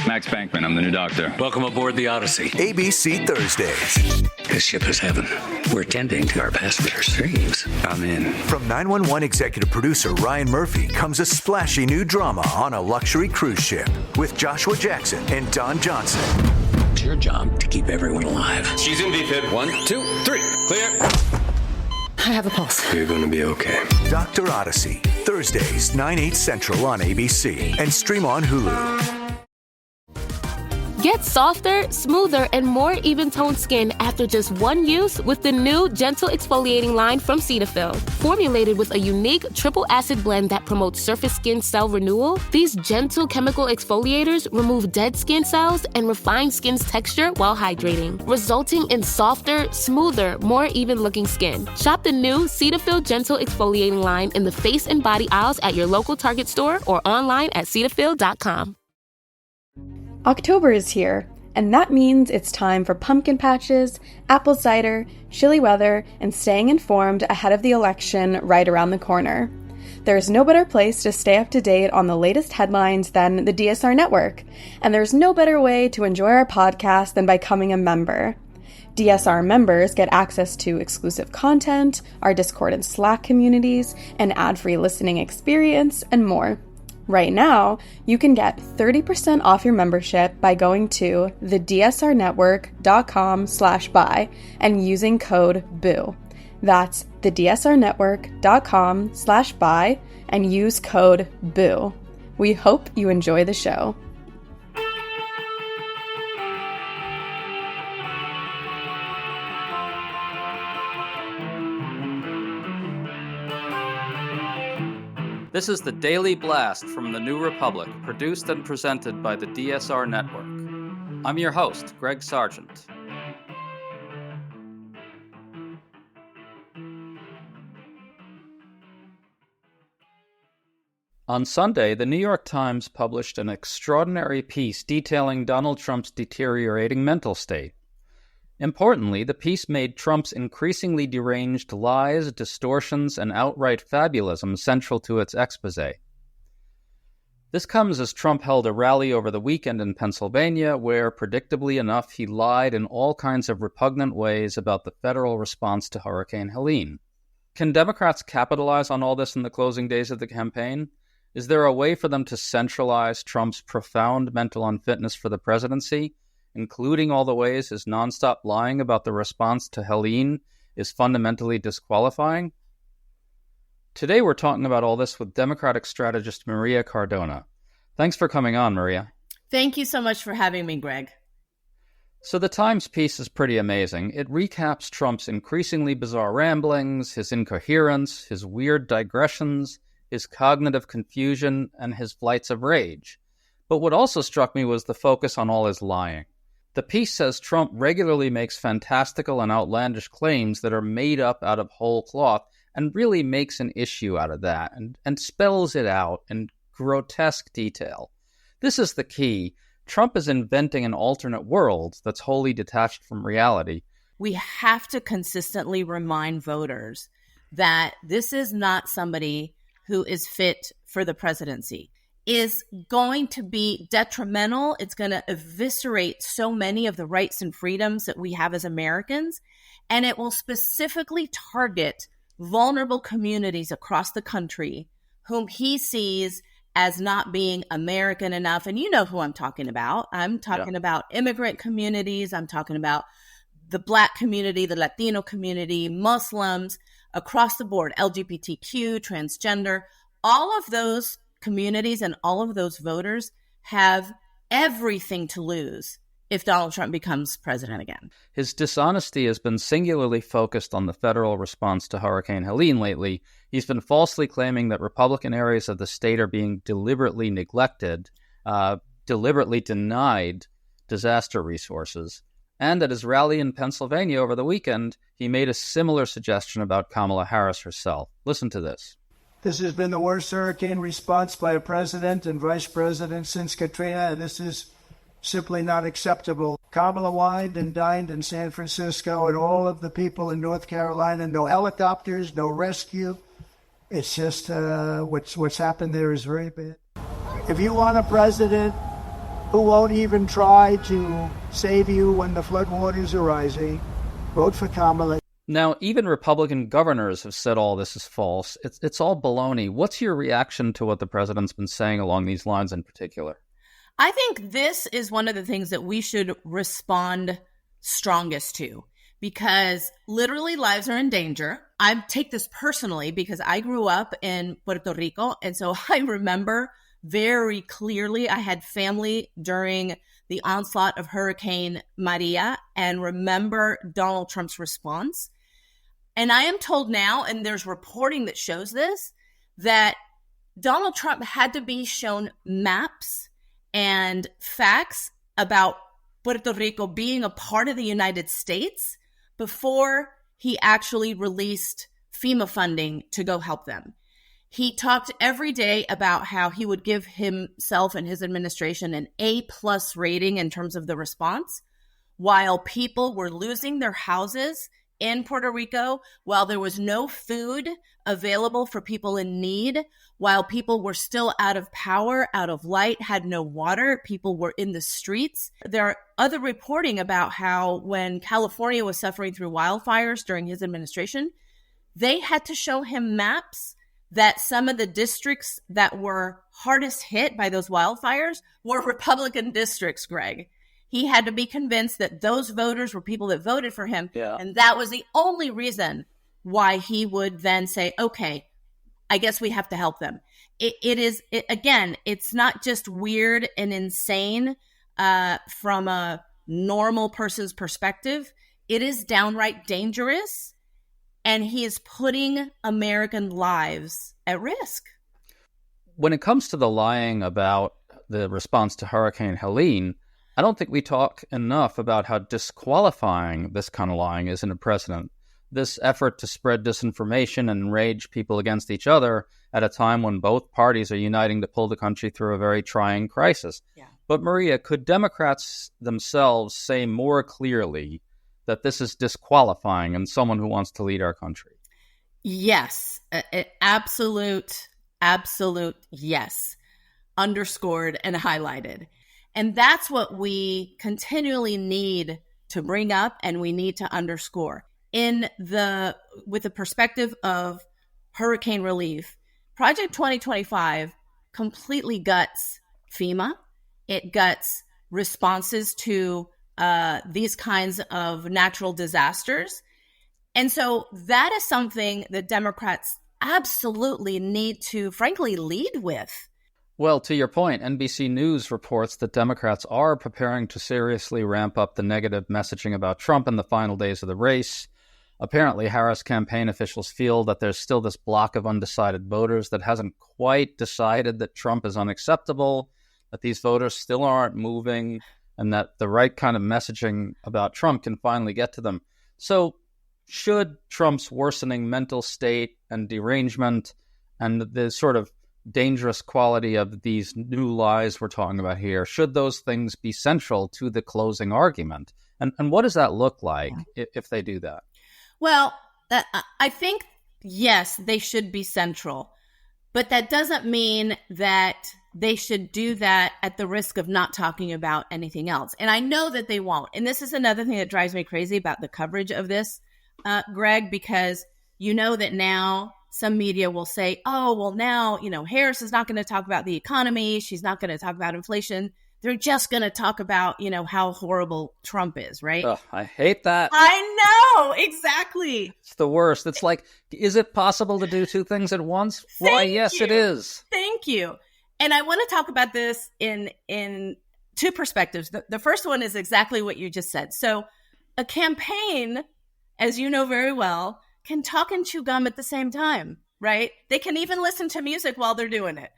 Max Bankman, I'm the new doctor. Welcome aboard the Odyssey. ABC Thursdays. This ship is heaven. We're tending to our passengers' dreams. I'm in. From 911 executive producer Ryan Murphy comes a splashy new drama on a luxury cruise ship with Joshua Jackson and Don Johnson. It's your job to keep everyone alive. She's in VFib. 1, 2, 3. Clear. I have a pulse. You're going to be okay. Dr. Odyssey. Thursdays, 9/8 Central on ABC. And stream on Hulu. Get softer, smoother, and more even-toned skin after just one use with the new Gentle Exfoliating line from Cetaphil. Formulated with a unique triple acid blend that promotes surface skin cell renewal, these gentle chemical exfoliators remove dead skin cells and refine skin's texture while hydrating, resulting in softer, smoother, more even-looking skin. Shop the new Cetaphil Gentle Exfoliating line in the face and body aisles at your local Target store or online at Cetaphil.com. October is here, and that means it's time for pumpkin patches, apple cider, chilly weather, and staying informed ahead of the election right around the corner. There's no better place to stay up to date on the latest headlines than the DSR Network, and there's no better way to enjoy our podcast than by becoming a member. DSR members get access to exclusive content, our Discord and Slack communities, an ad-free listening experience, and more. Right now, you can get 30% off your membership by going to thedsrnetwork.com/buy and using code BOO. That's thedsrnetwork.com/buy and use code BOO. We hope you enjoy the show. This is the Daily Blast from the New Republic, produced and presented by the DSR Network. I'm your host, Greg Sargent. On Sunday, the New York Times published an extraordinary piece detailing Donald Trump's deteriorating mental state. Importantly, the piece made Trump's increasingly deranged lies, distortions, and outright fabulism central to its exposé. This comes as Trump held a rally over the weekend in Pennsylvania where, predictably enough, he lied in all kinds of repugnant ways about the federal response to Hurricane Helene. Can Democrats capitalize on all this in the closing days of the campaign? Is there a way for them to centralize Trump's profound mental unfitness for the presidency, including all the ways his nonstop lying about the response to Helene is fundamentally disqualifying? Today we're talking about all this with Democratic strategist Maria Cardona. Thanks for coming on, Maria. Thank you so much for having me, Greg. So the Times piece is pretty amazing. It recaps Trump's increasingly bizarre ramblings, his incoherence, his weird digressions, his cognitive confusion, and his flights of rage. But what also struck me was the focus on all his lying. The piece says Trump regularly makes fantastical and outlandish claims that are made up out of whole cloth and really makes an issue out of that and spells it out in grotesque detail. This is the key. Trump is inventing an alternate world that's wholly detached from reality. We have to consistently remind voters that this is not somebody who is fit for the presidency. Is going to be detrimental. It's going to eviscerate so many of the rights and freedoms that we have as Americans, and it will specifically target vulnerable communities across the country whom he sees as not being American enough. And you know who I'm talking about. I'm talking about immigrant communities. I'm talking about the Black community, the Latino community, Muslims, across the board, LGBTQ, transgender, all of those communities and all of those voters have everything to lose if Donald Trump becomes president again. His dishonesty has been singularly focused on the federal response to Hurricane Helene lately. He's been falsely claiming that Republican areas of the state are being deliberately neglected, deliberately denied disaster resources. And at his rally in Pennsylvania over the weekend, he made a similar suggestion about Kamala Harris herself. Listen to this. This has been the worst hurricane response by a president and vice president since Katrina, and this is simply not acceptable. Kamala wined and dined in San Francisco, and all of the people in North Carolina, no helicopters, no rescue. It's just what's happened there is very bad. If you want a president who won't even try to save you when the floodwaters are rising. Vote for Kamala. Now, even Republican governors have said all this is false. It's all baloney. What's your reaction to what the president's been saying along these lines in particular? I think this is one of the things that we should respond strongest to, because literally lives are in danger. I take this personally because I grew up in Puerto Rico, and so I remember very clearly I had family during the onslaught of Hurricane Maria and remember Donald Trump's response. And I am told now, and there's reporting that shows this, that Donald Trump had to be shown maps and facts about Puerto Rico being a part of the United States before he actually released FEMA funding to go help them. He talked every day about how he would give himself and his administration an A+ rating in terms of the response, while people were losing their houses in Puerto Rico, while there was no food available for people in need, while people were still out of power, out of light, had no water, people were in the streets. There are other reporting about how when California was suffering through wildfires during his administration, they had to show him maps that some of the districts that were hardest hit by those wildfires were Republican districts, Greg. He had to be convinced that those voters were people that voted for him. Yeah. And that was the only reason why he would then say, okay, I guess we have to help them. Again, it's not just weird and insane from a normal person's perspective. It is downright dangerous. And he is putting American lives at risk. When it comes to the lying about the response to Hurricane Helene, I don't think we talk enough about how disqualifying this kind of lying is in a president. This effort to spread disinformation and enrage people against each other at a time when both parties are uniting to pull the country through a very trying crisis. Yeah. But Maria, could Democrats themselves say more clearly that this is disqualifying in someone who wants to lead our country? Yes, absolute yes, underscored and highlighted. And that's what we continually need to bring up and we need to underscore. With the perspective of hurricane relief, Project 2025 completely guts FEMA. It guts responses to these kinds of natural disasters. And so that is something that Democrats absolutely need to, frankly, lead with. Well, to your point, NBC News reports that Democrats are preparing to seriously ramp up the negative messaging about Trump in the final days of the race. Apparently, Harris campaign officials feel that there's still this block of undecided voters that hasn't quite decided that Trump is unacceptable, that these voters still aren't moving, and that the right kind of messaging about Trump can finally get to them. So should Trump's worsening mental state and derangement and the sort of dangerous quality of these new lies we're talking about here, should those things be central to the closing argument? And what does that look like if they do that? Well, I think, yes, they should be central. But that doesn't mean that they should do that at the risk of not talking about anything else. And I know that they won't. And this is another thing that drives me crazy about the coverage of this, Greg, because you know that now some media will say, oh, well, now, Harris is not going to talk about the economy. She's not going to talk about inflation. They're just going to talk about, how horrible Trump is, right? Ugh, I hate that. I know, exactly. It's the worst. It's like, is it possible to do two things at once? Why, yes, it is. Thank you. And I want to talk about this in two perspectives. The first one is exactly what you just said. So a campaign, as you know very well, can talk and chew gum at the same time, right? They can even listen to music while they're doing it.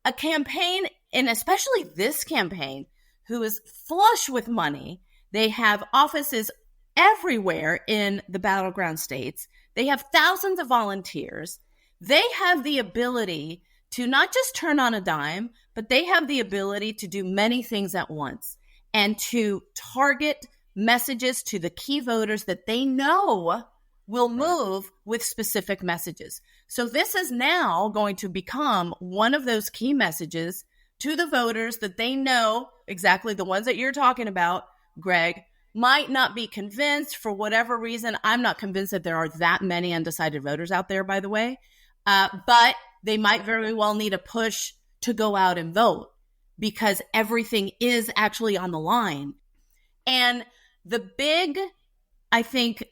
A campaign, and especially this campaign, who is flush with money, they have offices everywhere in the battleground states. They have thousands of volunteers. They have the ability to not just turn on a dime, but they have the ability to do many things at once and to target messages to the key voters that they know will move with specific messages. So this is now going to become one of those key messages to the voters that they know, exactly the ones that you're talking about, Greg, might not be convinced for whatever reason. I'm not convinced that there are that many undecided voters out there, by the way. But they might very well need a push to go out and vote because everything is actually on the line. And the big, I think,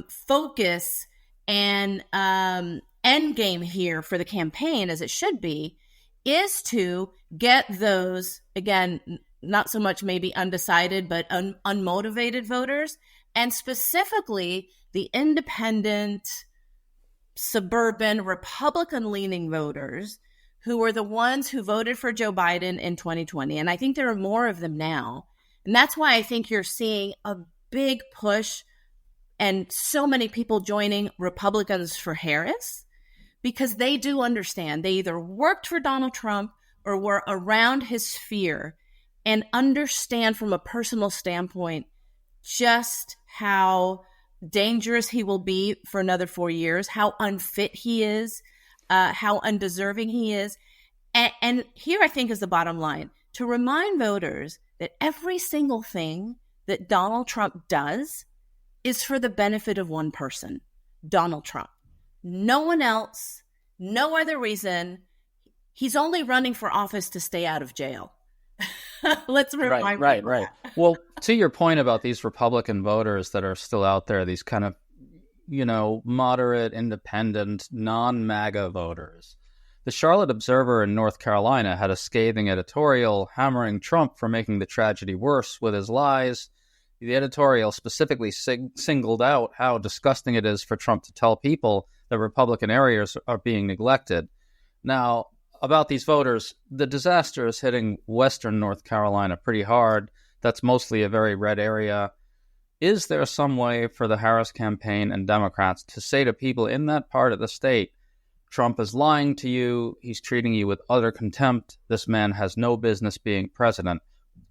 focus and end game here for the campaign, as it should be, is to get those, again, not so much maybe undecided, but unmotivated voters, and specifically the independent, suburban, Republican-leaning voters who were the ones who voted for Joe Biden in 2020. And I think there are more of them now. And that's why I think you're seeing a big push and so many people joining Republicans for Harris, because they do understand. They either worked for Donald Trump or were around his sphere and understand from a personal standpoint just how dangerous he will be for another 4 years, how unfit he is, how undeserving he is. And here I think is the bottom line, to remind voters that every single thing that Donald Trump does is for the benefit of one person, Donald Trump. No one else, no other reason. He's only running for office to stay out of jail. Let's remind Right. Well, to your point about these Republican voters that are still out there, these kind of, moderate, independent, non-MAGA voters. The Charlotte Observer in North Carolina had a scathing editorial hammering Trump for making the tragedy worse with his lies. The editorial specifically singled out how disgusting it is for Trump to tell people that Republican areas are being neglected. Now, about these voters, the disaster is hitting Western North Carolina pretty hard. That's mostly a very red area. Is there some way for the Harris campaign and Democrats to say to people in that part of the state, Trump is lying to you, he's treating you with utter contempt, this man has no business being president?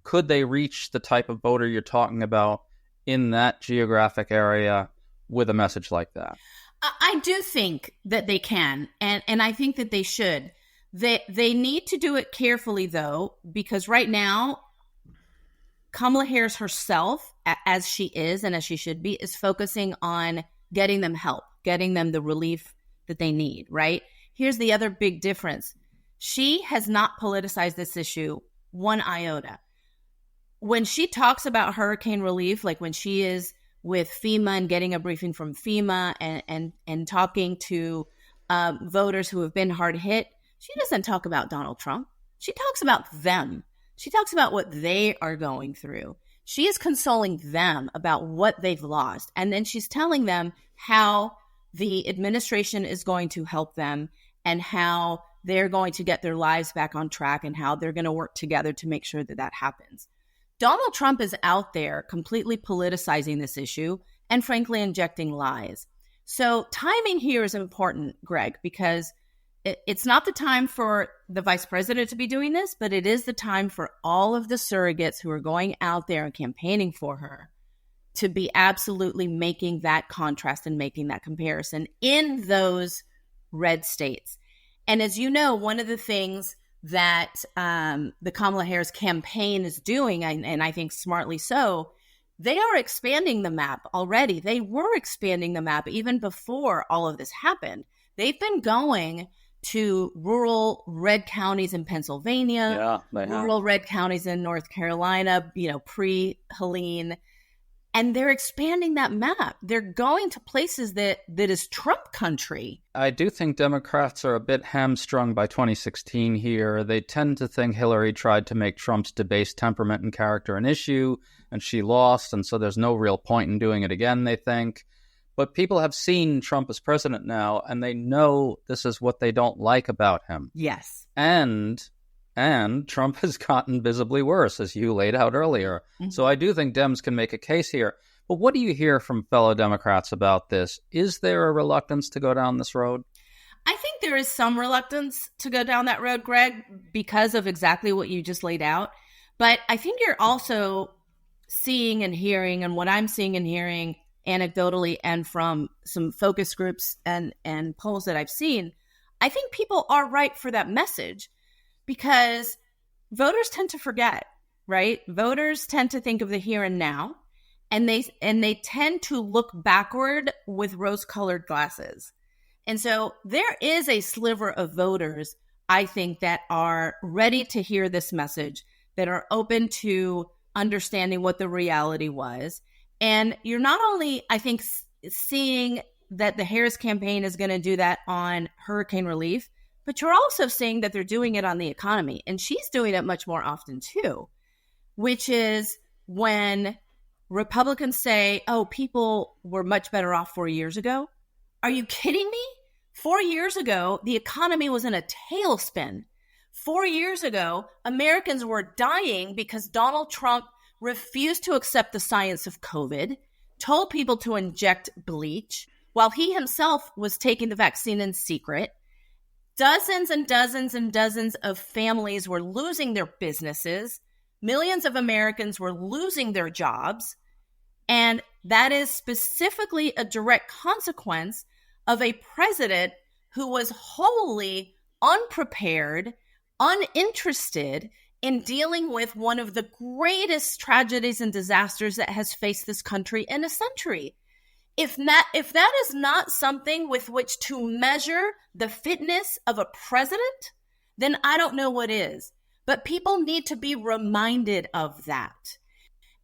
Could they reach the type of voter you're talking about in that geographic area with a message like that? I do think that they can, and I think that they should. They need to do it carefully, though, because right now, Kamala Harris herself, as she is and as she should be, is focusing on getting them help, getting them the relief that they need, right? Here's the other big difference. She has not politicized this issue one iota. When she talks about hurricane relief, like when she is with FEMA and getting a briefing from FEMA and talking to voters who have been hard hit, she doesn't talk about Donald Trump. She talks about them. She talks about what they are going through. She is consoling them about what they've lost. And then she's telling them how the administration is going to help them and how they're going to get their lives back on track and how they're going to work together to make sure that that happens. Donald Trump is out there completely politicizing this issue and frankly injecting lies. So timing here is important, Greg, because it's not the time for the vice president to be doing this, but it is the time for all of the surrogates who are going out there and campaigning for her to be absolutely making that contrast and making that comparison in those red states. And as you know, one of the things that the Kamala Harris campaign is doing, and I think smartly so, they are expanding the map already. They were expanding the map even before all of this happened. They've been going to rural red counties in Pennsylvania, rural red counties in North Carolina, pre-Helene, and they're expanding that map. They're going to places that is Trump country. I do think Democrats are a bit hamstrung by 2016 here. They tend to think Hillary tried to make Trump's debased temperament and character an issue, and she lost, and so there's no real point in doing it again, they think. But people have seen Trump as president now, and they know this is what they don't like about him. Yes. And Trump has gotten visibly worse, as you laid out earlier. Mm-hmm. So I do think Dems can make a case here. But what do you hear from fellow Democrats about this? Is there a reluctance to go down this road? I think there is some reluctance to go down that road, Greg, because of exactly what you just laid out. But I think you're also seeing and hearing, and what I'm seeing and hearing anecdotally and from some focus groups and polls that I've seen, I think people are ripe for that message because voters tend to forget, right? Voters tend to think of the here and now, and they tend to look backward with rose-colored glasses. And so there is a sliver of voters, I think, that are ready to hear this message, that are open to understanding what the reality was. And you're not only, I think, seeing that the Harris campaign is going to do that on hurricane relief, but you're also seeing that they're doing it on the economy. And she's doing it much more often too, which is when Republicans say, oh, people were much better off 4 years ago. Are you kidding me? 4 years ago, the economy was in a tailspin. 4 years ago, Americans were dying because Donald Trump refused to accept the science of COVID, told people to inject bleach, while he himself was taking the vaccine in secret. Dozens and dozens and dozens of families were losing their businesses. Millions of Americans were losing their jobs. And that is specifically a direct consequence of a president who was wholly unprepared, uninterested in dealing with one of the greatest tragedies and disasters that has faced this country in a century. If that is not something with which to measure the fitness of a president, then I don't know what is. But people need to be reminded of that.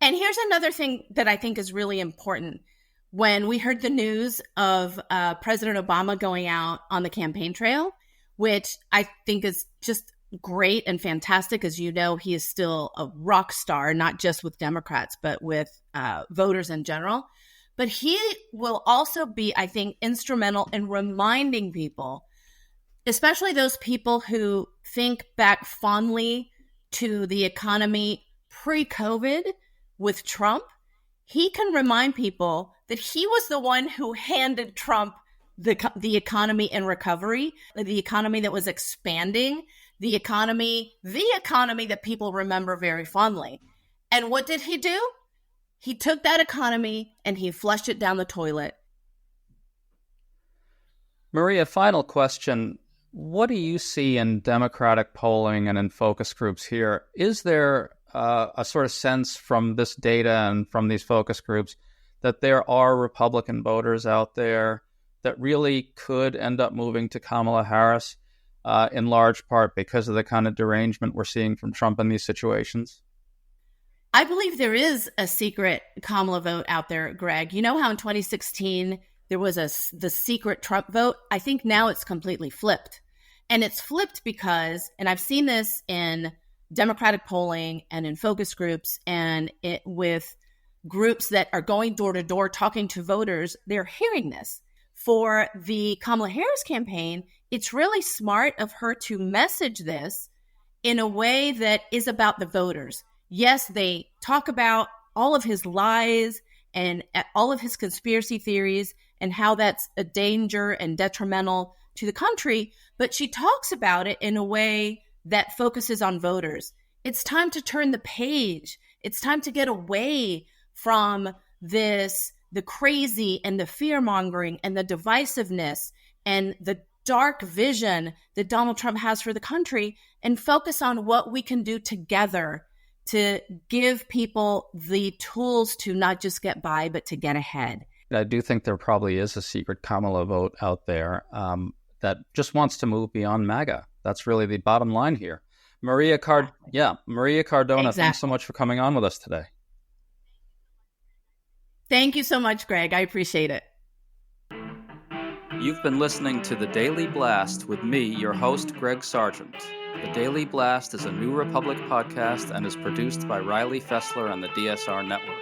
And here's another thing that I think is really important. When we heard the news of President Obama going out on the campaign trail, which I think is just great and fantastic. As you know, he is still a rock star, not just with Democrats, but with voters in general. But he will also be, I think, instrumental in reminding people, especially those people who think back fondly to the economy pre-COVID with Trump. He can remind people that he was the one who handed Trump the economy in recovery, the economy that was expanding, the economy that people remember very fondly. And what did he do? He took that economy and he flushed it down the toilet. Maria, final question. What do you see in Democratic polling and in focus groups here? Is there a sort of sense from this data and from these focus groups that there are Republican voters out there that really could end up moving to Kamala Harris in large part because of the kind of derangement we're seeing from Trump in these situations? I believe there is a secret Kamala vote out there, Greg. You know how in 2016 there was the secret Trump vote? I think now it's completely flipped. And it's flipped because, and I've seen this in Democratic polling and in focus groups and with groups that are going door to door talking to voters, they're hearing this. For the Kamala Harris campaign, it's really smart of her to message this in a way that is about the voters. Yes, they talk about all of his lies and all of his conspiracy theories and how that's a danger and detrimental to the country, but she talks about it in a way that focuses on voters. It's time to turn the page. It's time to get away from the crazy and the fear-mongering and the divisiveness and the dark vision that Donald Trump has for the country and focus on what we can do together to give people the tools to not just get by, but to get ahead. I do think there probably is a secret Kamala vote out there that just wants to move beyond MAGA. That's really the bottom line here. Maria Cardona, exactly. Thanks so much for coming on with us today. Thank you so much, Greg. I appreciate it. You've been listening to The Daily Blast with me, your host, Greg Sargent. The Daily Blast is a New Republic podcast and is produced by Riley Fessler and the DSR Network.